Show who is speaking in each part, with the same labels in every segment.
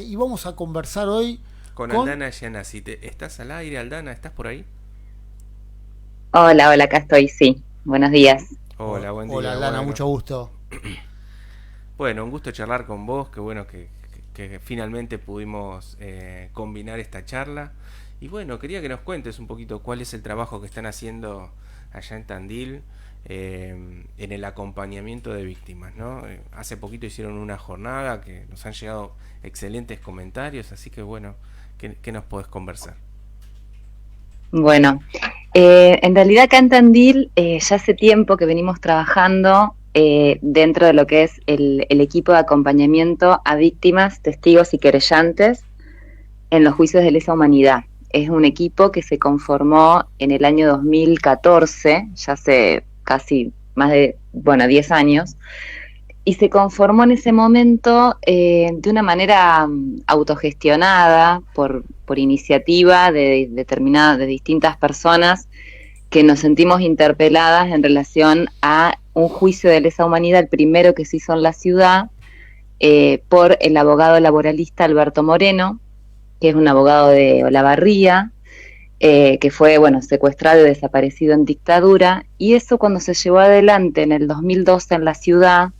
Speaker 1: Y vamos a conversar hoy
Speaker 2: Con
Speaker 1: con...
Speaker 2: Aldana Yanasi. ¿Estás al aire, Aldana? ¿Estás por ahí?
Speaker 3: Hola, hola, acá estoy, sí. Buenos días.
Speaker 2: Hola, buen
Speaker 1: Hola,
Speaker 2: día.
Speaker 1: Lana,
Speaker 2: Bueno,
Speaker 1: mucho gusto.
Speaker 2: bueno, un gusto charlar con vos. Qué bueno que finalmente pudimos combinar esta charla. Y bueno, quería que nos cuentes un poquito cuál es el trabajo que están haciendo allá en Tandil en el acompañamiento de víctimas, ¿no? Hace poquito hicieron una jornada que nos han llegado excelentes comentarios, así que bueno, ¿qué nos podés conversar?
Speaker 3: Bueno, en realidad acá en Tandil ya hace tiempo que venimos trabajando dentro de lo que es el equipo de acompañamiento a víctimas, testigos y querellantes en los juicios de lesa humanidad. Es un equipo que se conformó en el año 2014, ya hace casi más de, bueno, 10 años, y se conformó en ese momento de una manera autogestionada por iniciativa de distintas personas que nos sentimos interpeladas en relación a un juicio de lesa humanidad, el primero que se hizo en la ciudad, por el abogado laboralista Alberto Moreno, que es un abogado de Olavarría, que fue, bueno, secuestrado y desaparecido en dictadura, y eso cuando se llevó adelante en el 2012 en la ciudad,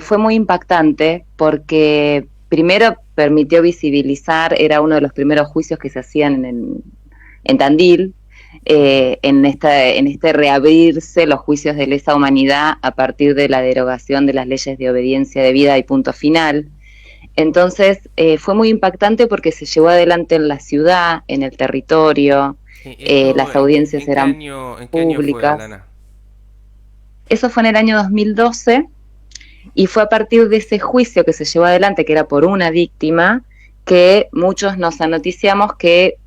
Speaker 3: fue muy impactante porque primero permitió visibilizar, era uno de los primeros juicios que se hacían en Tandil,
Speaker 2: Ujú.
Speaker 3: en este reabrirse los juicios de lesa humanidad a partir de la derogación de las leyes de obediencia debida y punto final. Entonces fue muy impactante porque se llevó adelante en la ciudad, en el territorio,
Speaker 2: ¿Esto
Speaker 3: las audiencias eran
Speaker 2: en qué año fue,
Speaker 3: públicas.
Speaker 2: Aldana?
Speaker 3: Eso fue en el año 2012. Y fue a partir de ese juicio que se llevó adelante, que era por una víctima, que muchos nos anoticiamos que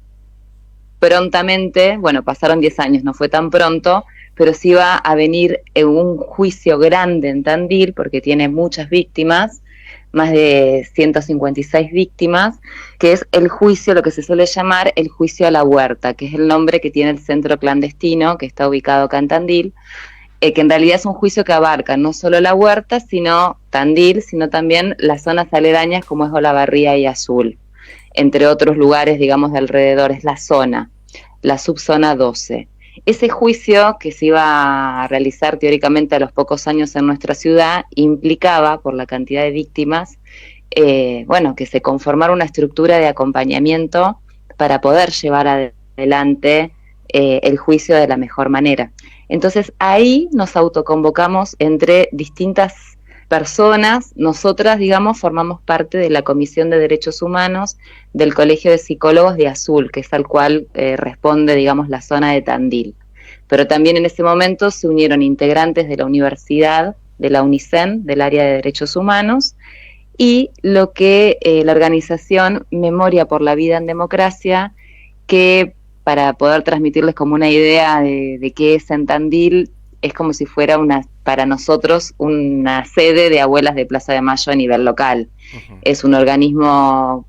Speaker 3: prontamente, bueno, pasaron 10 años, no fue tan pronto, pero sí va a venir un juicio grande en Tandil, porque tiene muchas víctimas, más de 156 víctimas, que es el juicio, lo que se suele llamar el juicio a la huerta, que es el nombre que tiene el centro clandestino, que está ubicado acá en Tandil, que en realidad es un juicio que abarca no solo la huerta, sino Tandil, sino también las zonas aledañas como es Olavarría y Azul, entre otros lugares, digamos, de alrededor, es la subzona 12. Ese juicio que se iba a realizar teóricamente a los pocos años en nuestra ciudad implicaba, por la cantidad de víctimas, bueno, que se conformara una estructura de acompañamiento para poder llevar adelante el juicio de la mejor manera. Entonces ahí nos autoconvocamos entre distintas personas, nosotras, digamos, formamos parte de la Comisión de Derechos Humanos del Colegio de Psicólogos de Azul, que es al cual responde, digamos, la zona de Tandil. Pero también en ese momento se unieron integrantes de la universidad, de la UNICEN, del área de Derechos Humanos, y lo que la organización Memoria por la Vida en Democracia, que para poder transmitirles como una idea de qué es en Tandil, es como si fuera para nosotros una sede de abuelas de Plaza de Mayo a nivel local.
Speaker 2: Ujú.
Speaker 3: Es un organismo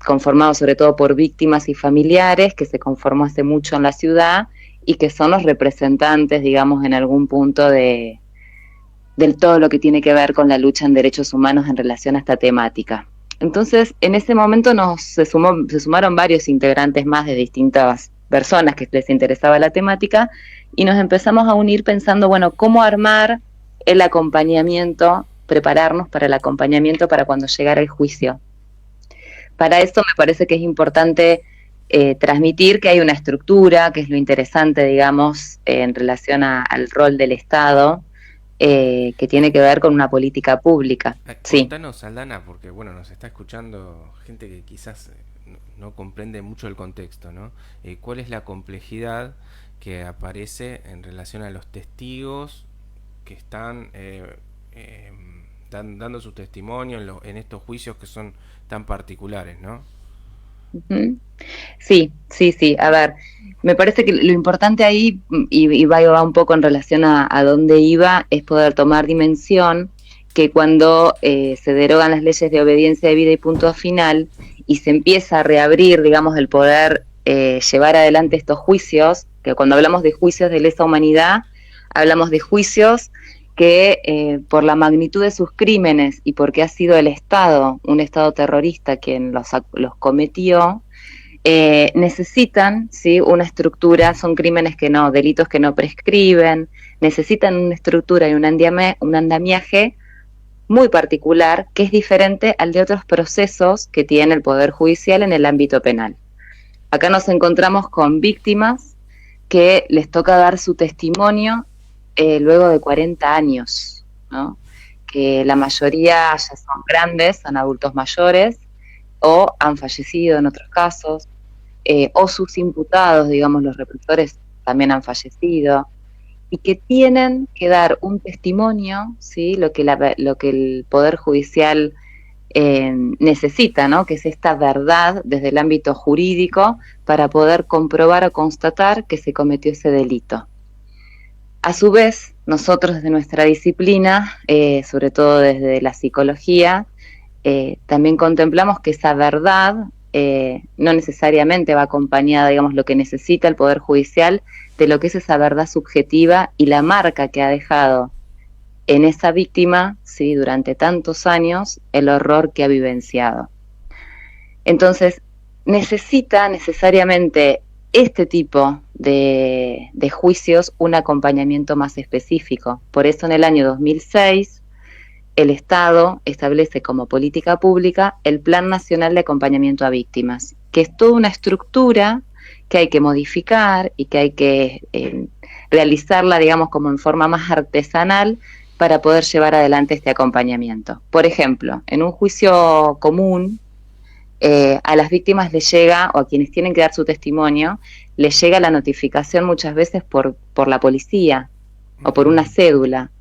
Speaker 3: conformado sobre todo por víctimas y familiares, que se conformó hace mucho en la ciudad y que son los representantes, digamos, en algún punto del todo lo que tiene que ver con la lucha en derechos humanos en relación a esta temática. Entonces, en ese momento se sumaron varios integrantes más de distintas personas que les interesaba la temática y nos empezamos a unir pensando, bueno, cómo armar el acompañamiento, prepararnos para el acompañamiento para cuando llegara el juicio. Para eso me parece que es importante transmitir que hay una estructura, que es lo interesante, digamos, en relación al rol del Estado, que tiene que ver con una política pública. Sí.
Speaker 2: Contanos, Aldana, porque bueno, nos está escuchando gente que quizás no comprende mucho el contexto, ¿no? ¿Cuál es la complejidad que aparece en relación a los testigos que están eh, dando su testimonio en estos juicios que son tan particulares, ¿no?
Speaker 3: Ujú. Sí, sí, sí. A ver, me parece que lo importante ahí, y va un poco en relación a dónde iba, es poder tomar dimensión que cuando se derogan las leyes de obediencia de vida y punto final y se empieza a reabrir, digamos, el poder llevar adelante estos juicios, que cuando hablamos de juicios de lesa humanidad, hablamos de juicios que por la magnitud de sus crímenes y porque ha sido el Estado, un Estado terrorista quien los cometió, necesitan, ¿sí?, una estructura, son crímenes que no, delitos que no prescriben, necesitan una estructura y un andamiaje muy particular que es diferente al de otros procesos que tiene el Poder Judicial en el ámbito penal. Acá nos encontramos con víctimas que les toca dar su testimonio luego de 40 años, ¿no? Que la mayoría ya son grandes, son adultos mayores, o han fallecido en otros casos, o sus imputados, digamos, los represores también han fallecido, y que tienen que dar un testimonio, ¿sí?, lo que el Poder Judicial necesita, ¿no?, que es esta verdad desde el ámbito jurídico para poder comprobar o constatar que se cometió ese delito. A su vez, nosotros desde nuestra disciplina, sobre todo desde la psicología, también contemplamos que esa verdad no necesariamente va acompañada, digamos, lo que necesita el Poder Judicial de lo que es esa verdad subjetiva y la marca que ha dejado en esa víctima, ¿sí?, durante tantos años, el horror que ha vivenciado. Entonces, necesita necesariamente este tipo de juicios un acompañamiento más específico. Por eso en el año 2006 el Estado establece como política pública el Plan Nacional de Acompañamiento a Víctimas, que es toda una estructura que hay que modificar y que hay que realizarla, digamos, como en forma más artesanal para poder llevar adelante este acompañamiento. Por ejemplo, en un juicio común, a las víctimas les llega, o a quienes tienen que dar su testimonio, les llega la notificación muchas veces por la policía o por una cédula.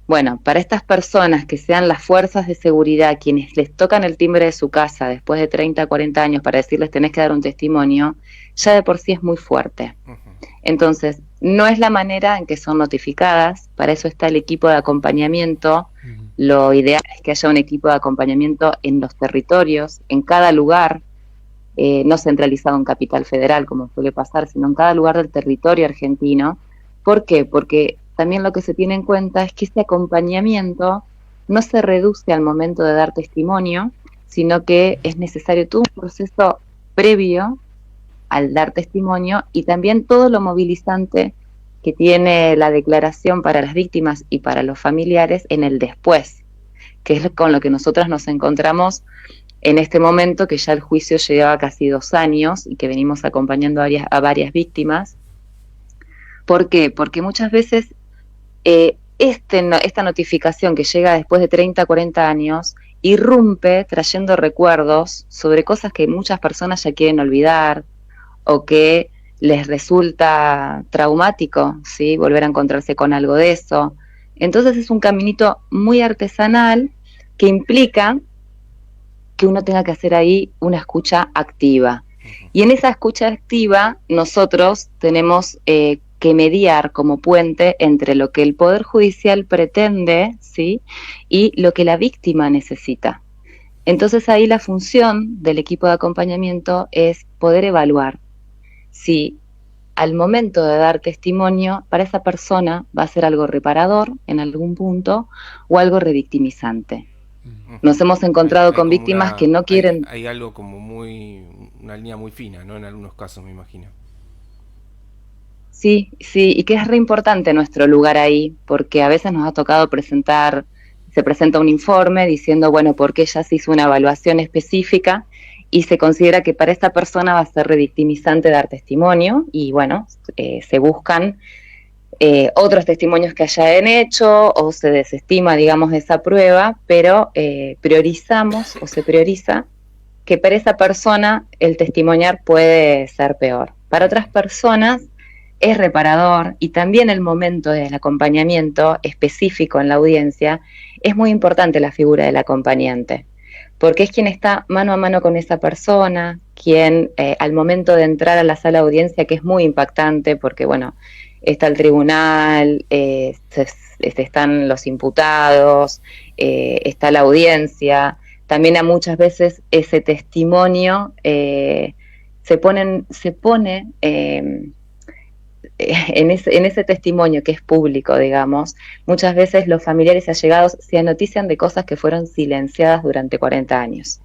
Speaker 3: Bueno, para estas personas que sean las fuerzas de seguridad quienes les tocan el timbre de su casa después de 30, 40 años para decirles tenés que dar un testimonio, ya de por sí es muy fuerte. Entonces, no es la manera en que son notificadas, para eso está el equipo de acompañamiento. Lo ideal es que haya un equipo de acompañamiento en los territorios, en cada lugar, no centralizado en Capital Federal, como suele pasar, sino en cada lugar del territorio argentino. ¿Por qué? Porque también lo que se tiene en cuenta es que este acompañamiento no se reduce al momento de dar testimonio, sino que es necesario todo un proceso previo al dar testimonio y también todo lo movilizante que tiene la declaración para las víctimas y para los familiares en el después, que es con lo que nosotras nos encontramos en este momento, que ya el juicio lleva casi 2 años y que venimos acompañando a varias víctimas. ¿Por qué? Porque muchas veces esta notificación que llega después de 30, 40 años irrumpe trayendo recuerdos sobre cosas que muchas personas ya quieren olvidar o que les resulta traumático, ¿sí?, volver a encontrarse con algo de eso. Entonces es un caminito muy artesanal que implica que uno tenga que hacer ahí una escucha activa. Y en esa escucha activa nosotros tenemos que mediar como puente entre lo que el Poder Judicial pretende, ¿sí?, y lo que la víctima necesita. Entonces ahí la función del equipo de acompañamiento es poder evaluar si al momento de dar testimonio para esa persona va a ser algo reparador en algún punto o algo revictimizante. Nos hemos encontrado con víctimas que no quieren...
Speaker 2: Hay algo como una línea muy fina, ¿no?, en algunos casos, me imagino.
Speaker 3: Sí, y que es re importante nuestro lugar ahí, porque a veces nos ha tocado se presenta un informe diciendo, bueno, porque ya se hizo una evaluación específica y se considera que para esta persona va a ser revictimizante dar testimonio y bueno, se buscan otros testimonios que hayan hecho o se desestima, digamos, esa prueba, pero priorizamos o se prioriza que para esa persona el testimoniar puede ser peor. Para otras personas es reparador y también el momento del acompañamiento específico en la audiencia es muy importante la figura del acompañante, porque es quien está mano a mano con esa persona, quien al momento de entrar a la sala de audiencia, que es muy impactante porque, bueno, está el tribunal, están los imputados, está la audiencia, también a muchas veces ese testimonio se pone en ese testimonio que es público, digamos, muchas veces los familiares y allegados se notician de cosas que fueron silenciadas durante 40 años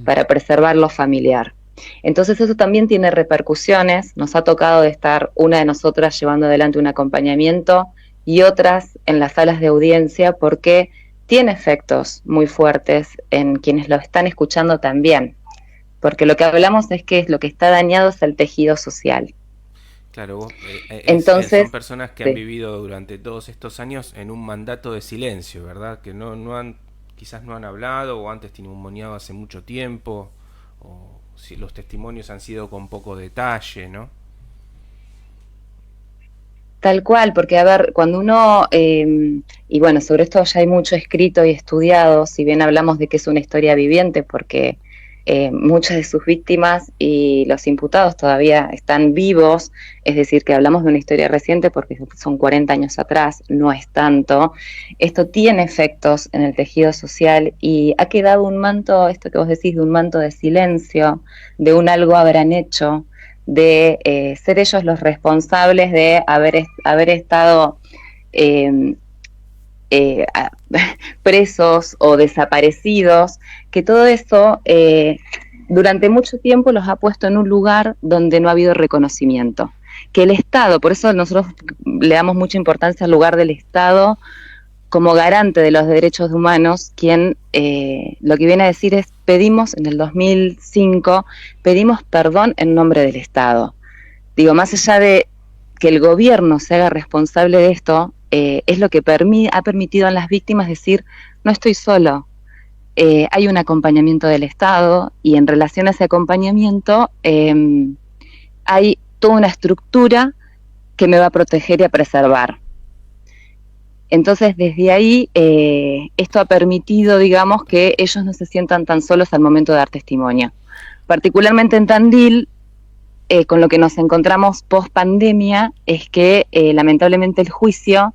Speaker 3: para preservar lo familiar. Entonces eso también tiene repercusiones. Nos ha tocado de estar una de nosotras llevando adelante un acompañamiento y otras en las salas de audiencia, porque tiene efectos muy fuertes en quienes lo están escuchando también, porque lo que hablamos es que lo que está dañado es el tejido social.
Speaker 2: Claro, vos,
Speaker 3: Entonces,
Speaker 2: son personas que
Speaker 3: sí.
Speaker 2: han vivido durante todos estos años en un mandato de silencio, ¿verdad? Que no han, quizás no han hablado o han testimoniado hace mucho tiempo, o si los testimonios han sido con poco detalle, ¿no?
Speaker 3: Tal cual, porque a ver, cuando uno, y bueno, sobre esto ya hay mucho escrito y estudiado, si bien hablamos de que es una historia viviente, porque muchas de sus víctimas y los imputados todavía están vivos, es decir, que hablamos de una historia reciente porque son 40 años atrás, no es tanto. Esto tiene efectos en el tejido social y ha quedado un manto, esto que vos decís, de un manto de silencio, de un algo habrán hecho, de ser ellos los responsables de haber estado eh, eh, presos o desaparecidos, que todo eso durante mucho tiempo los ha puesto en un lugar donde no ha habido reconocimiento. Que el Estado, por eso nosotros le damos mucha importancia al lugar del Estado como garante de los derechos humanos, quien lo que viene a decir es, pedimos en el 2005, pedimos perdón en nombre del Estado. Digo, más allá de que el gobierno se haga responsable de esto, es lo que ha permitido a las víctimas decir, no estoy solo, hay un acompañamiento del Estado, y en relación a ese acompañamiento hay toda una estructura que me va a proteger y a preservar. Entonces, desde ahí, esto ha permitido, digamos, que ellos no se sientan tan solos al momento de dar testimonio. Particularmente en Tandil, con lo que nos encontramos post pandemia, es que lamentablemente el juicio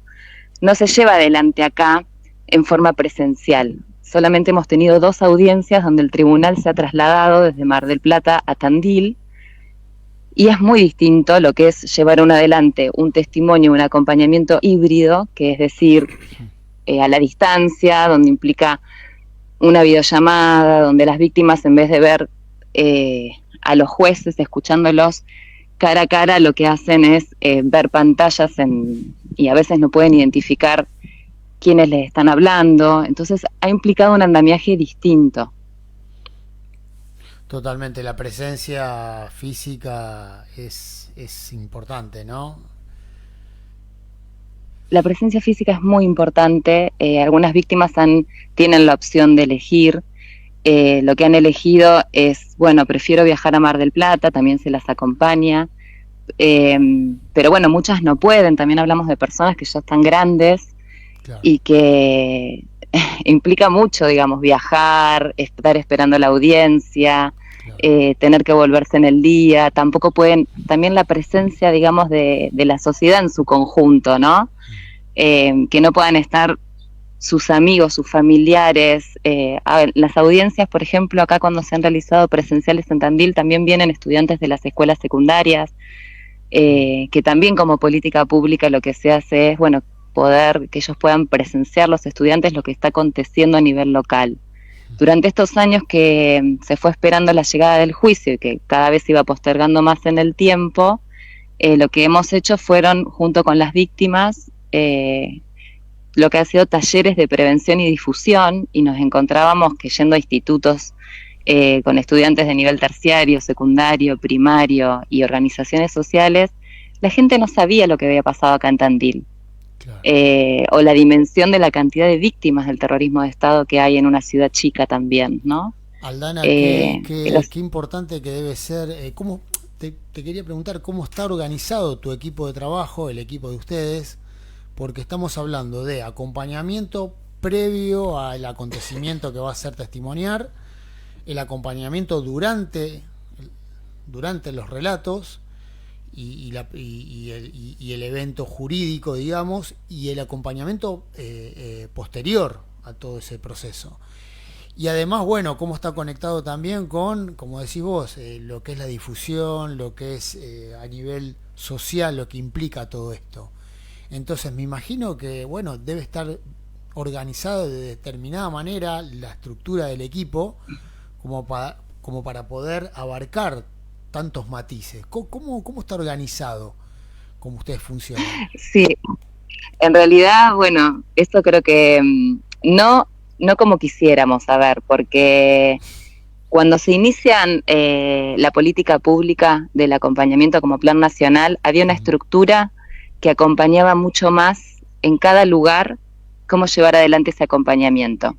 Speaker 3: no se lleva adelante acá en forma presencial. Solamente hemos tenido 2 audiencias donde el tribunal se ha trasladado desde Mar del Plata a Tandil, y es muy distinto lo que es llevar adelante un testimonio, un acompañamiento híbrido, que es decir, a la distancia, donde implica una videollamada, donde las víctimas, en vez de ver a los jueces escuchándolos cara a cara, lo que hacen es ver pantallas y a veces no pueden identificar quiénes les están hablando. Entonces ha implicado un andamiaje distinto.
Speaker 1: Totalmente, la presencia física es importante, ¿no?
Speaker 3: La presencia física es muy importante. Algunas víctimas tienen la opción de elegir. Lo que han elegido es, bueno, prefiero viajar a Mar del Plata, también se las acompaña. Pero bueno, muchas no pueden. También hablamos de personas que ya están grandes, claro, y que implica mucho, digamos, viajar, estar esperando la audiencia, claro, tener que volverse en el día. Tampoco pueden, también la presencia, digamos, de la sociedad en su conjunto, ¿no? Que no puedan estar sus amigos, sus familiares. A ver, las audiencias, por ejemplo, acá cuando se han realizado presenciales en Tandil, también vienen estudiantes de las escuelas secundarias, que también como política pública lo que se hace es, bueno, poder que ellos puedan presenciar, los estudiantes, lo que está aconteciendo a nivel local. Durante estos años que se fue esperando la llegada del juicio y que cada vez se iba postergando más en el tiempo, lo que hemos hecho fueron, junto con las víctimas, lo que ha sido talleres de prevención y difusión, y nos encontrábamos que yendo a institutos con estudiantes de nivel terciario, secundario, primario y organizaciones sociales, la gente no sabía lo que había pasado acá en Tandil. Claro. O la dimensión de la cantidad de víctimas del terrorismo de Estado que hay en una ciudad chica también, ¿no?
Speaker 1: Aldana, qué importante que debe ser. ¿Cómo te quería preguntar cómo está organizado tu equipo de trabajo, el equipo de ustedes? Porque estamos hablando de acompañamiento previo al acontecimiento que va a ser testimoniar, el acompañamiento durante los relatos y el evento jurídico, digamos, y el acompañamiento posterior a todo ese proceso. Y además, bueno, cómo está conectado también con, como decís vos, lo que es la difusión, lo que es a nivel social, lo que implica todo esto. Entonces me imagino que, bueno, debe estar organizado de determinada manera la estructura del equipo como para poder abarcar tantos matices. ¿Cómo está organizado? ¿Cómo ustedes funcionan?
Speaker 3: Sí, en realidad, bueno, esto creo que no como quisiéramos, a ver, porque cuando se inician la política pública del acompañamiento como plan nacional, había una estructura que acompañaba mucho más en cada lugar cómo llevar adelante ese acompañamiento.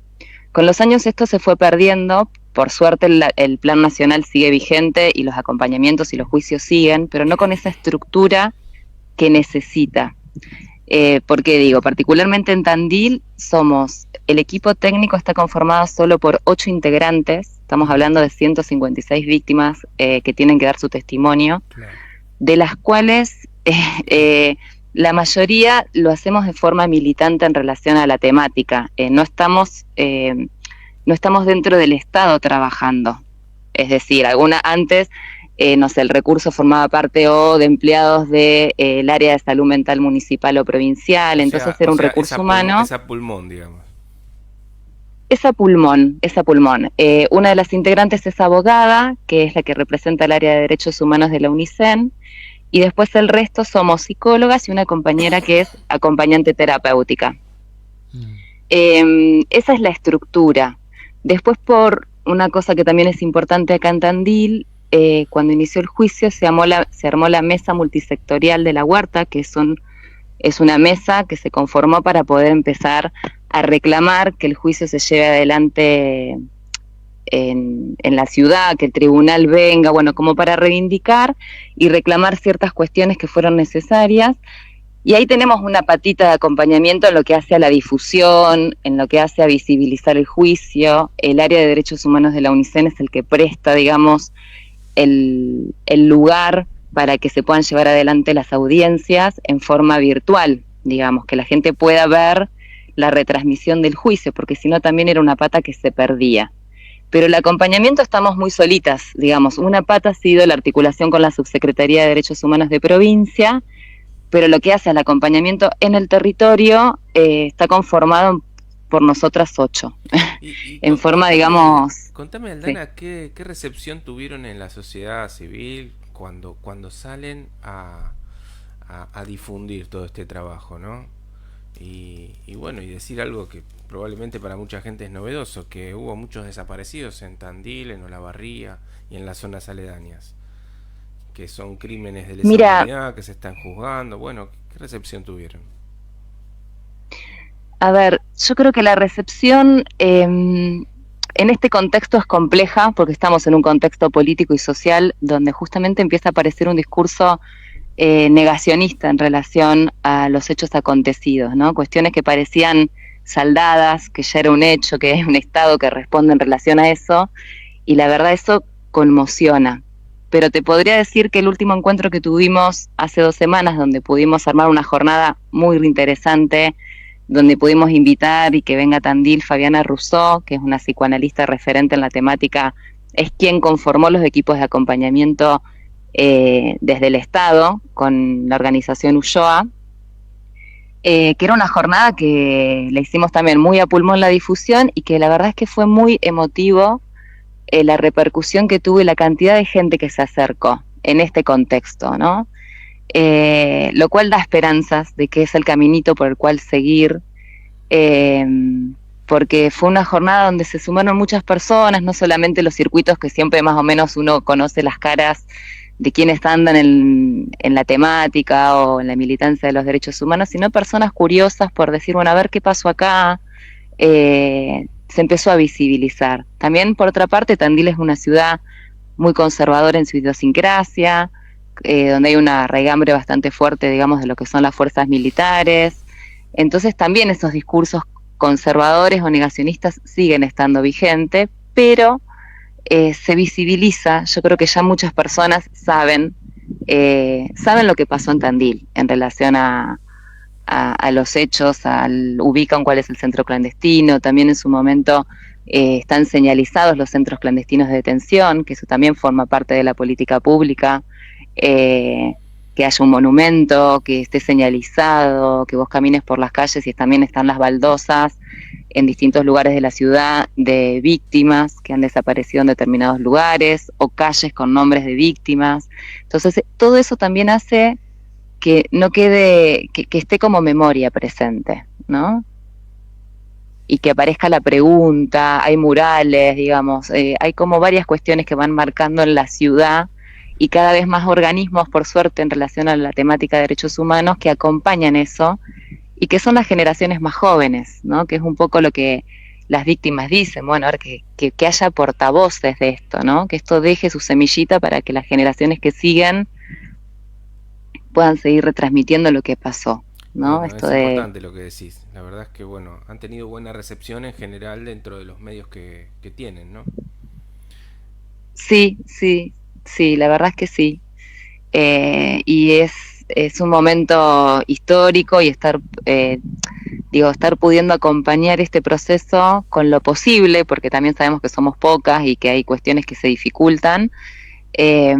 Speaker 3: Con los años esto se fue perdiendo, por suerte el plan nacional sigue vigente y los acompañamientos y los juicios siguen, pero no con esa estructura que necesita. Porque digo, particularmente en Tandil el equipo técnico está conformado solo por 8 integrantes, estamos hablando de 156 víctimas que tienen que dar su testimonio, claro, de las cuales la mayoría lo hacemos de forma militante en relación a la temática. No estamos dentro del Estado trabajando. Es decir, antes, no sé, el recurso formaba parte o de empleados del área de salud mental municipal o provincial, entonces era un recurso humano.
Speaker 2: Esa pulmón, digamos.
Speaker 3: Esa pulmón. Una de las integrantes es abogada, que es la que representa el área de derechos humanos de la UNICEN, y después el resto somos psicólogas y una compañera que es acompañante terapéutica. Esa es la estructura. Después, por una cosa que también es importante acá en Tandil, cuando inició el juicio se armó la mesa multisectorial de la Huerta, que es una mesa que se conformó para poder empezar a reclamar que el juicio se lleve adelante en la ciudad, que el tribunal venga, bueno, como para reivindicar y reclamar ciertas cuestiones que fueron necesarias. Y ahí tenemos una patita de acompañamiento en lo que hace a la difusión, en lo que hace a visibilizar el juicio. El área de derechos humanos de la UNICEN es el que presta, digamos, el lugar para que se puedan llevar adelante las audiencias en forma virtual, digamos, que la gente pueda ver la retransmisión del juicio, porque si no también era una pata que se perdía. Pero el acompañamiento estamos muy solitas, digamos. Una pata ha sido la articulación con la Subsecretaría de Derechos Humanos de provincia, pero lo que hace el acompañamiento en el territorio está conformado por nosotras 8, en forma, digamos...
Speaker 2: Contame, Aldana, sí. ¿Qué recepción tuvieron en la sociedad civil cuando salen a difundir todo este trabajo, ¿no? Y bueno, y decir algo que probablemente para mucha gente es novedoso, que hubo muchos desaparecidos en Tandil, en Olavarría y en las zonas aledañas, que son crímenes de lesa humanidad, que se están juzgando. Bueno, ¿qué recepción tuvieron?
Speaker 3: A ver, yo creo que la recepción en este contexto es compleja, porque estamos en un contexto político y social donde justamente empieza a aparecer un discurso negacionista en relación a los hechos acontecidos, ¿no? Cuestiones que parecían saldadas, que ya era un hecho, que es un Estado que responde en relación a eso, y la verdad eso conmociona. Pero te podría decir que el último encuentro que tuvimos hace 2 semanas, donde pudimos armar una jornada muy interesante, donde pudimos invitar y que venga Tandil Fabiana Rousseau, que es una psicoanalista referente en la temática, es quien conformó los equipos de acompañamiento desde el Estado, con la organización Ulloa, que era una jornada que la hicimos también muy a pulmón la difusión, y que la verdad es que fue muy emotivo la repercusión que tuvo y la cantidad de gente que se acercó en este contexto, ¿no? Lo cual da esperanzas de que es el caminito por el cual seguir, porque fue una jornada donde se sumaron muchas personas, no solamente los circuitos que siempre más o menos uno conoce las caras de quienes andan en la temática o en la militancia de los derechos humanos, sino personas curiosas por decir, bueno, a ver qué pasó acá. Se empezó a visibilizar. También, por otra parte, Tandil es una ciudad muy conservadora en su idiosincrasia, donde hay una raigambre bastante fuerte, digamos, de lo que son las fuerzas militares. Entonces también esos discursos conservadores o negacionistas siguen estando vigentes, pero se visibiliza. Yo creo que ya muchas personas saben lo que pasó en Tandil en relación a los hechos, ubican cuál es el centro clandestino. También en su momento están señalizados los centros clandestinos de detención, que eso también forma parte de la política pública, que haya un monumento, que esté señalizado, que vos camines por las calles y también están las baldosas en distintos lugares de la ciudad de víctimas que han desaparecido en determinados lugares, o calles con nombres de víctimas. Entonces, todo eso también hace que no quede, que esté como memoria presente, ¿no? Y que aparezca la pregunta, hay murales, digamos, hay como varias cuestiones que van marcando en la ciudad, y cada vez más organismos, por suerte, en relación a la temática de derechos humanos, que acompañan eso, y que son las generaciones más jóvenes, ¿no? Que es un poco lo que las víctimas dicen, bueno, a ver, que haya portavoces de esto, ¿no? Que esto deje su semillita para que las generaciones que siguen puedan seguir retransmitiendo lo que pasó, ¿no?
Speaker 2: Bueno,
Speaker 3: Esto
Speaker 2: es
Speaker 3: de...
Speaker 2: importante lo que decís. La verdad es que, bueno, han tenido buena recepción en general dentro de los medios que tienen, ¿no?
Speaker 3: Sí, sí, sí, la verdad es que sí. Y es un momento histórico, y estar pudiendo acompañar este proceso con lo posible, porque también sabemos que somos pocas y que hay cuestiones que se dificultan, eh,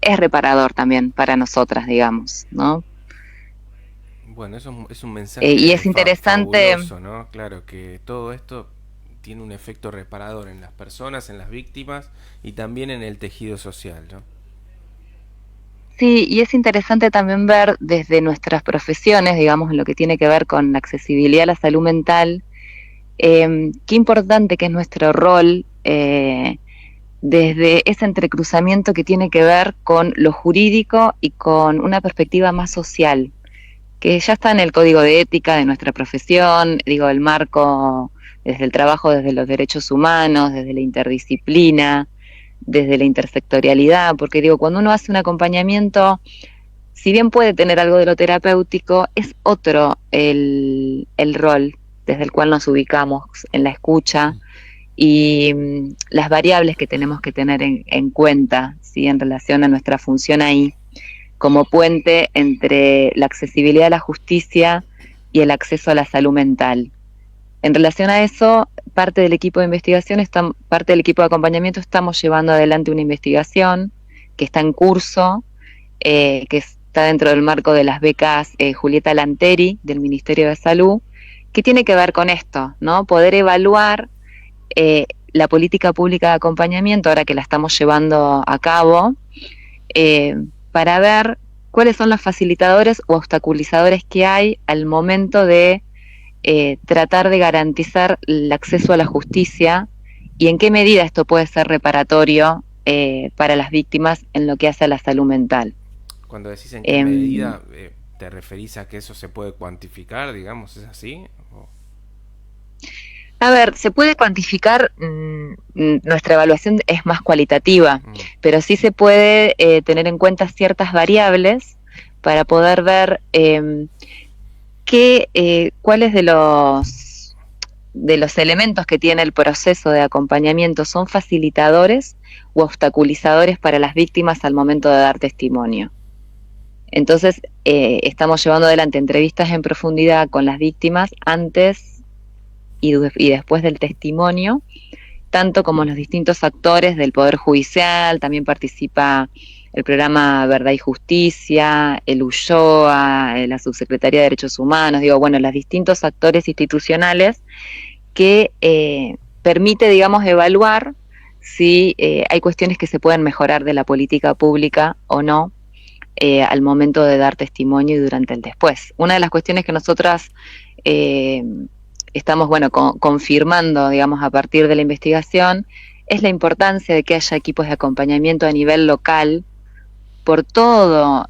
Speaker 3: es reparador también para nosotras, digamos, ¿no?
Speaker 2: Bueno, eso es un
Speaker 3: Y
Speaker 2: mensaje
Speaker 3: es interesante.
Speaker 2: fabuloso, ¿no? Claro, que todo esto tiene un efecto reparador en las personas, en las víctimas y también en el tejido social, ¿no?
Speaker 3: Sí, y es interesante también ver desde nuestras profesiones, digamos, en lo que tiene que ver con la accesibilidad a la salud mental, qué importante que es nuestro rol, desde ese entrecruzamiento que tiene que ver con lo jurídico y con una perspectiva más social, que ya está en el código de ética de nuestra profesión, digo, el marco desde el trabajo, desde los derechos humanos, desde la interdisciplina, desde la intersectorialidad, porque digo, cuando uno hace un acompañamiento, si bien puede tener algo de lo terapéutico, es otro el rol desde el cual nos ubicamos en la escucha, y las variables que tenemos que tener en cuenta, ¿sí? En relación a nuestra función ahí, como puente entre la accesibilidad a la justicia y el acceso a la salud mental. En relación a eso, parte del equipo de investigación, parte del equipo de acompañamiento, estamos llevando adelante una investigación que está en curso, que está dentro del marco de las becas Julieta Lanteri del Ministerio de Salud, que tiene que ver con esto, ¿no? Poder evaluar la política pública de acompañamiento, ahora que la estamos llevando a cabo, para ver cuáles son los facilitadores o obstaculizadores que hay al momento de tratar de garantizar el acceso a la justicia, y en qué medida esto puede ser reparatorio para las víctimas en lo que hace a la salud mental.
Speaker 2: Cuando decís en qué medida, ¿te referís a que eso se puede cuantificar, digamos, es así? ¿O?
Speaker 3: A ver, se puede cuantificar, nuestra evaluación es más cualitativa, pero sí se puede tener en cuenta ciertas variables para poder ver cuáles de los elementos que tiene el proceso de acompañamiento son facilitadores u obstaculizadores para las víctimas al momento de dar testimonio. Entonces, estamos llevando adelante entrevistas en profundidad con las víctimas antes y después del testimonio, tanto como los distintos actores del Poder Judicial. También participa el programa Verdad y Justicia, el ULLOA, la Subsecretaría de Derechos Humanos, los distintos actores institucionales que permite, digamos, evaluar si hay cuestiones que se pueden mejorar de la política pública o no, al momento de dar testimonio y durante el después. Una de las cuestiones que nosotras estamos confirmando, digamos, a partir de la investigación, es la importancia de que haya equipos de acompañamiento a nivel local, por todo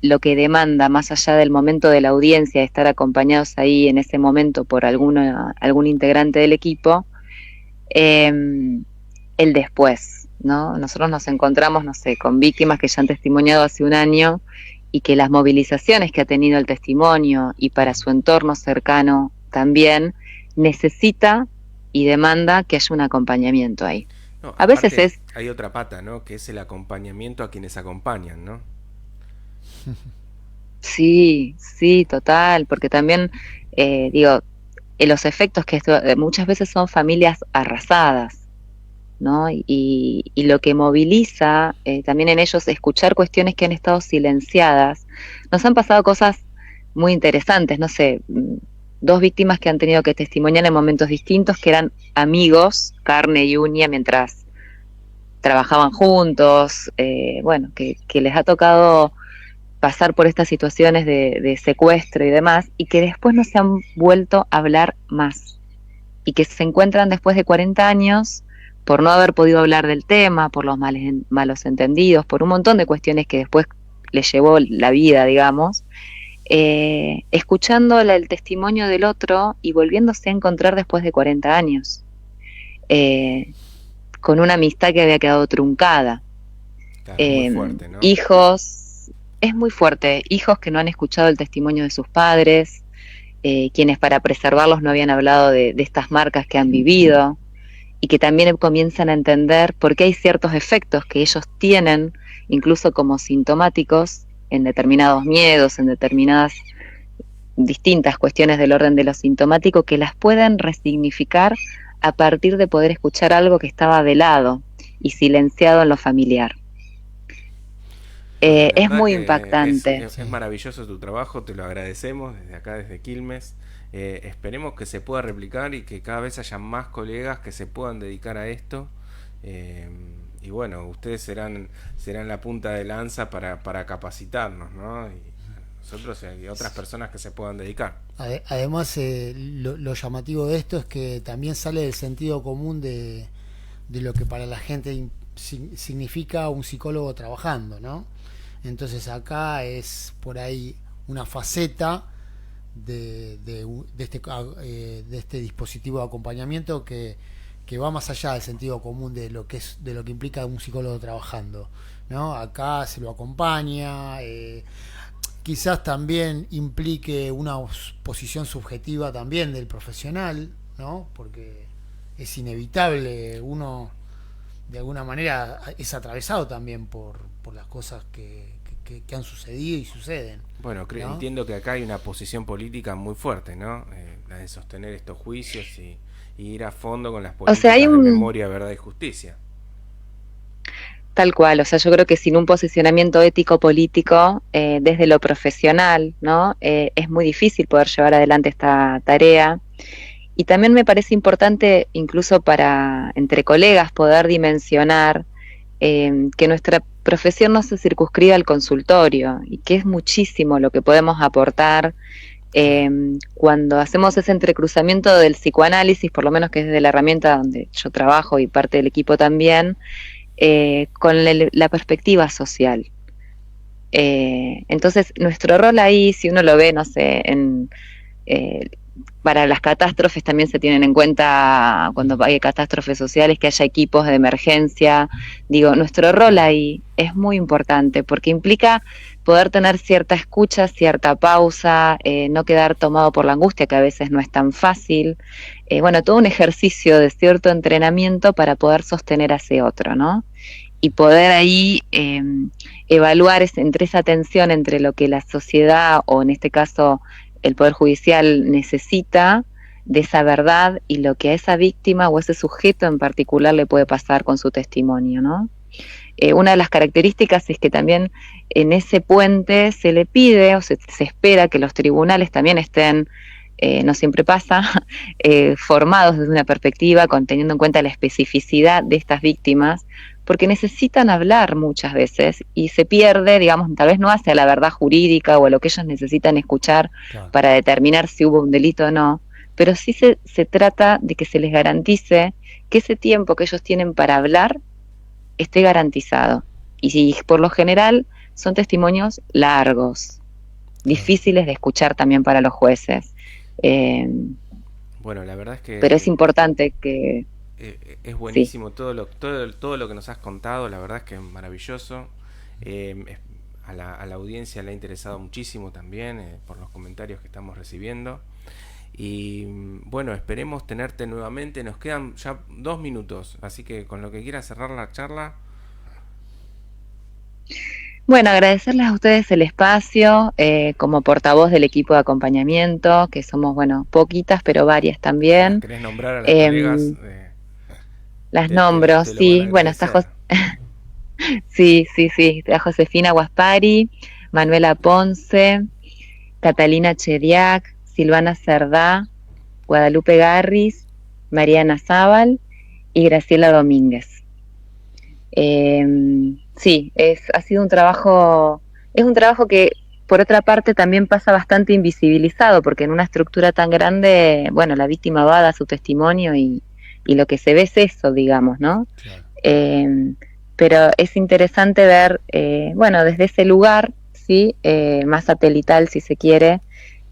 Speaker 3: lo que demanda, más allá del momento de la audiencia, de estar acompañados ahí en ese momento por algún integrante del equipo, el después, ¿no? Nosotros nos encontramos, con víctimas que ya han testimoniado hace un año, y que las movilizaciones que ha tenido el testimonio y para su entorno cercano también necesita y demanda que haya un acompañamiento ahí.
Speaker 2: No,
Speaker 3: a veces
Speaker 2: hay otra pata, ¿no? Que es el acompañamiento a quienes acompañan, ¿no?
Speaker 3: Sí, sí, total, porque también, los efectos que esto, muchas veces son familias arrasadas, ¿no? Y lo que moviliza también en ellos escuchar cuestiones que han estado silenciadas. Nos han pasado cosas muy interesantes, no sé, dos víctimas que han tenido que testimoniar en momentos distintos, que eran amigos, carne y uña, mientras trabajaban juntos, bueno, que les ha tocado pasar por estas situaciones de secuestro y demás, y que después no se han vuelto a hablar más, y que se encuentran después de 40 años por no haber podido hablar del tema, por los malos entendidos, por un montón de cuestiones que después les llevó la vida, digamos, escuchando el testimonio del otro y volviéndose a encontrar después de 40 años, con una amistad que había quedado truncada.
Speaker 2: Claro, muy fuerte, ¿no?
Speaker 3: Hijos, es muy fuerte, hijos que no han escuchado el testimonio de sus padres, quienes para preservarlos no habían hablado de estas marcas que han vivido, y que también comienzan a entender por qué hay ciertos efectos que ellos tienen, incluso como sintomáticos, en determinados miedos, en determinadas distintas cuestiones del orden de lo sintomático, que las pueden resignificar a partir de poder escuchar algo que estaba velado y silenciado en lo familiar.
Speaker 2: Bueno,
Speaker 3: Es muy impactante.
Speaker 2: Es maravilloso tu trabajo, te lo agradecemos desde acá, desde Quilmes. Esperemos que se pueda replicar y que cada vez haya más colegas que se puedan dedicar a esto. Y bueno, ustedes serán la punta de lanza para capacitarnos, ¿no? Y nosotros y otras personas que se puedan dedicar.
Speaker 1: Además, lo llamativo de esto es que también sale del sentido común de lo que para la gente significa un psicólogo trabajando, ¿no? Entonces acá es por ahí una faceta de este dispositivo de acompañamiento que va más allá del sentido común de lo que implica un psicólogo trabajando, ¿no? Acá se lo acompaña, quizás también implique una posición subjetiva también del profesional, ¿no? Porque es inevitable, uno de alguna manera es atravesado también por las cosas que han sucedido y suceden.
Speaker 2: Bueno,
Speaker 1: ¿no?
Speaker 2: Entiendo que acá hay una posición política muy fuerte, ¿no? La de sostener estos juicios y ir a fondo con las políticas, o sea, de memoria, verdad y justicia.
Speaker 3: Tal cual, o sea, yo creo que sin un posicionamiento ético-político desde lo profesional, ¿no? Es muy difícil poder llevar adelante esta tarea. Y también me parece importante, incluso para entre colegas, poder dimensionar que nuestra profesión no se circunscribe al consultorio y que es muchísimo lo que podemos aportar cuando hacemos ese entrecruzamiento del psicoanálisis, por lo menos que es de la herramienta donde yo trabajo y parte del equipo también, con la perspectiva social. Entonces, nuestro rol ahí, si uno lo ve, no sé, para las catástrofes también se tienen en cuenta cuando hay catástrofes sociales, que haya equipos de emergencia. Digo, nuestro rol ahí es muy importante porque implica poder tener cierta escucha, cierta pausa, no quedar tomado por la angustia, que a veces no es tan fácil. Bueno, todo un ejercicio de cierto entrenamiento para poder sostener a ese otro, ¿no? Y poder ahí evaluar entre esa tensión entre lo que la sociedad, o en este caso el Poder Judicial, necesita de esa verdad y lo que a esa víctima o ese sujeto en particular le puede pasar con su testimonio, ¿no? Una de las características es que también en ese puente se le pide o se espera que los tribunales también estén, no siempre pasa, formados desde una perspectiva, teniendo en cuenta la especificidad de estas víctimas, porque necesitan hablar muchas veces y se pierde, digamos, tal vez no hacia la verdad jurídica o a lo que ellos necesitan escuchar, claro, para determinar si hubo un delito o no, pero sí se trata de que se les garantice que ese tiempo que ellos tienen para hablar esté garantizado. Y si por lo general son testimonios largos, difíciles de escuchar también para los jueces.
Speaker 2: Bueno, la verdad es que...
Speaker 3: Pero es importante que...
Speaker 2: es buenísimo, sí, todo lo que nos has contado, la verdad es que es maravilloso. A la audiencia le ha interesado muchísimo también por los comentarios que estamos recibiendo. Y bueno, esperemos tenerte nuevamente. Nos quedan ya 2 minutos, así que con lo que quieras cerrar la charla.
Speaker 3: Bueno, agradecerles a ustedes el espacio como portavoz del equipo de acompañamiento, que somos, bueno, poquitas, pero varias también.
Speaker 2: ¿Querés nombrar a las colegas?
Speaker 3: Eh, las nombro,
Speaker 2: Te lo van a
Speaker 3: sí. Bueno, está
Speaker 2: agradecer.
Speaker 3: sí, sí, sí. Está Josefina Guaspari, Manuela Ponce, Catalina Chediak, Silvana Cerdá, Guadalupe Garris, Mariana Zaval y Graciela Domínguez. Eh, sí, ha sido es un trabajo que por otra parte también pasa bastante invisibilizado, porque en una estructura tan grande, bueno, la víctima va a dar su testimonio y lo que se ve es eso, digamos, ¿no?
Speaker 1: Claro.
Speaker 3: Pero es interesante ver, bueno, desde ese lugar, ¿sí? Más satelital, si se quiere,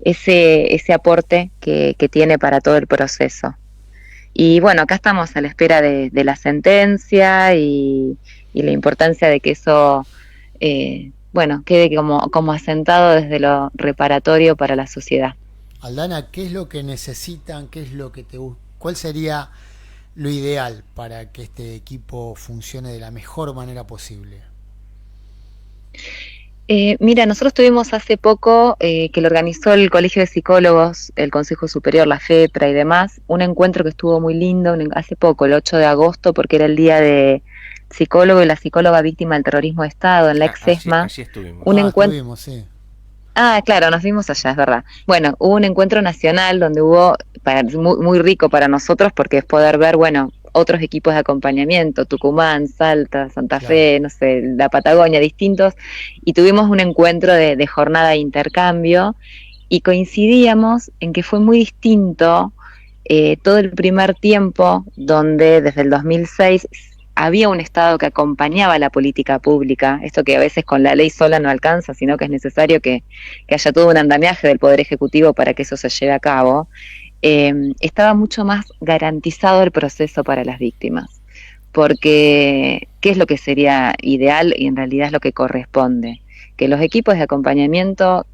Speaker 3: ese aporte que tiene para todo el proceso. Y bueno, acá estamos a la espera de la sentencia y la importancia de que eso, bueno, quede como asentado desde lo reparatorio para la sociedad.
Speaker 1: Aldana, ¿qué es lo que necesitan? ¿Qué es lo que cuál sería lo ideal para que este equipo funcione de la mejor manera posible?
Speaker 3: Mira, nosotros tuvimos hace poco, que lo organizó el Colegio de Psicólogos, el Consejo Superior, la FEPRA y demás, un encuentro que estuvo muy lindo, hace poco, el 8 de agosto, porque era el día de psicólogo y la psicóloga víctima del terrorismo de Estado en la ex-ESMA.
Speaker 2: Allí estuvimos.
Speaker 3: Un encuentro.
Speaker 1: Estuvimos, sí.
Speaker 3: Ah, claro, nos vimos allá, es verdad. Bueno, hubo un encuentro nacional donde hubo, muy, muy rico para nosotros porque es poder ver, bueno, otros equipos de acompañamiento, Tucumán, Salta, Santa
Speaker 1: Claro.
Speaker 3: Fe, no sé, la Patagonia, distintos, y tuvimos un encuentro de jornada de intercambio y coincidíamos en que fue muy distinto todo el primer tiempo, donde desde el 2006 había un Estado que acompañaba la política pública, esto que a veces con la ley sola no alcanza, sino que es necesario que haya todo un andamiaje del Poder Ejecutivo para que eso se lleve a cabo. Estaba mucho más garantizado el proceso para las víctimas, porque ¿qué es lo que sería ideal y en realidad es lo que corresponde? Que los equipos de acompañamiento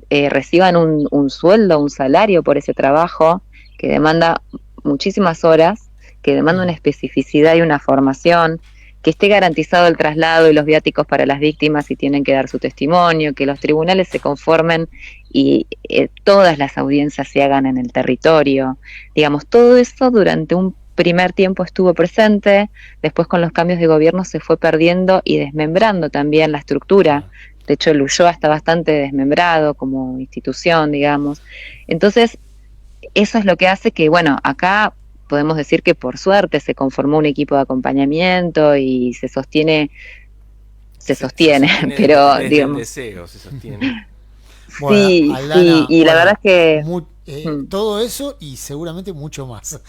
Speaker 3: reciban un sueldo, un salario por ese trabajo que demanda muchísimas horas, que demanda una especificidad y una formación, que esté garantizado el traslado y los viáticos para las víctimas si tienen que dar su testimonio, que los tribunales se conformen y todas las audiencias se hagan en el territorio. Digamos, todo eso durante un primer tiempo estuvo presente, después con los cambios de gobierno se fue perdiendo y desmembrando también la estructura. De hecho, el Ulloa está bastante desmembrado como institución, digamos. Entonces, eso es lo que hace que, bueno, acá podemos decir que por suerte se conformó un equipo de acompañamiento y se sostiene, pero
Speaker 2: desde el
Speaker 3: digamos.
Speaker 2: deseo, se sostiene.
Speaker 1: Bueno,
Speaker 3: Sí,
Speaker 1: Aldana,
Speaker 3: sí, y la verdad es que
Speaker 1: todo eso y seguramente mucho más.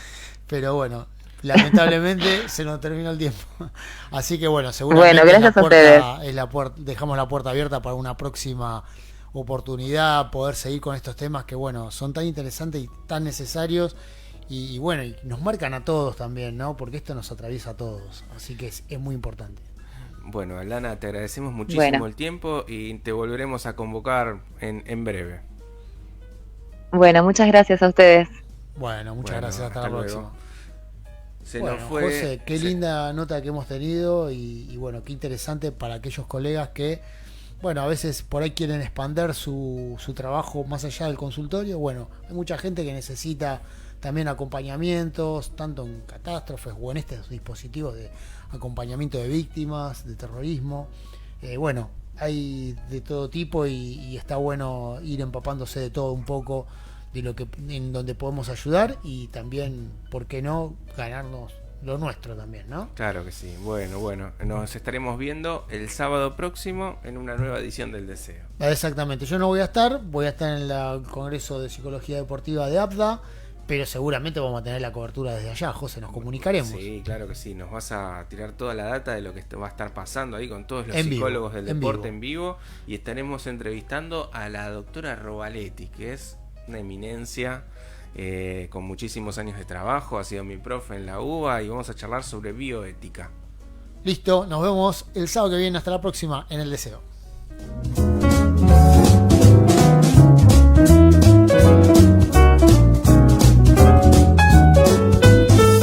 Speaker 1: Pero bueno, lamentablemente se nos terminó el tiempo. Así que bueno, seguramente
Speaker 3: bueno, gracias a ustedes.
Speaker 1: dejamos la puerta abierta para una próxima oportunidad, poder seguir con estos temas que bueno, son tan interesantes y tan necesarios y bueno, y nos marcan a todos también, ¿no? Porque esto nos atraviesa a todos. Así que es muy importante.
Speaker 2: Bueno, Aldana, te agradecemos muchísimo
Speaker 3: Bueno,
Speaker 2: el tiempo y te volveremos a convocar en breve.
Speaker 3: bueno, muchas gracias a ustedes.
Speaker 1: Bueno, muchas
Speaker 2: Bueno,
Speaker 1: gracias. Hasta la
Speaker 2: luego.
Speaker 1: próxima.
Speaker 2: Se
Speaker 1: Bueno,
Speaker 2: nos fue.
Speaker 1: José, qué linda nota que hemos tenido y bueno, qué interesante para aquellos colegas que, bueno, a veces por ahí quieren expander su trabajo más allá del consultorio. Bueno, hay mucha gente que necesita también acompañamientos, tanto en catástrofes o en estos dispositivos de acompañamiento de víctimas, de terrorismo. Bueno, hay de todo tipo y está bueno ir empapándose de todo un poco de lo que en donde podemos ayudar y también, ¿por qué no?, ganarnos lo nuestro también, ¿no?
Speaker 2: Claro que sí. Bueno, nos estaremos viendo el sábado próximo en una nueva edición del Deseo.
Speaker 1: Exactamente, yo no voy a estar en el Congreso de Psicología Deportiva de APDA, pero seguramente vamos a tener la cobertura desde allá, José, nos comunicaremos.
Speaker 2: Sí, claro que sí, nos vas a tirar toda la data de lo que va a estar pasando ahí con todos los
Speaker 1: En
Speaker 2: psicólogos
Speaker 1: vivo,
Speaker 2: del
Speaker 1: en
Speaker 2: deporte
Speaker 1: vivo.
Speaker 2: en vivo y estaremos entrevistando a la doctora Robaletti, que es una eminencia con muchísimos años de trabajo, ha sido mi profe en la UBA y vamos a charlar sobre bioética.
Speaker 1: Listo, nos vemos el sábado que viene, hasta la próxima en El Deseo.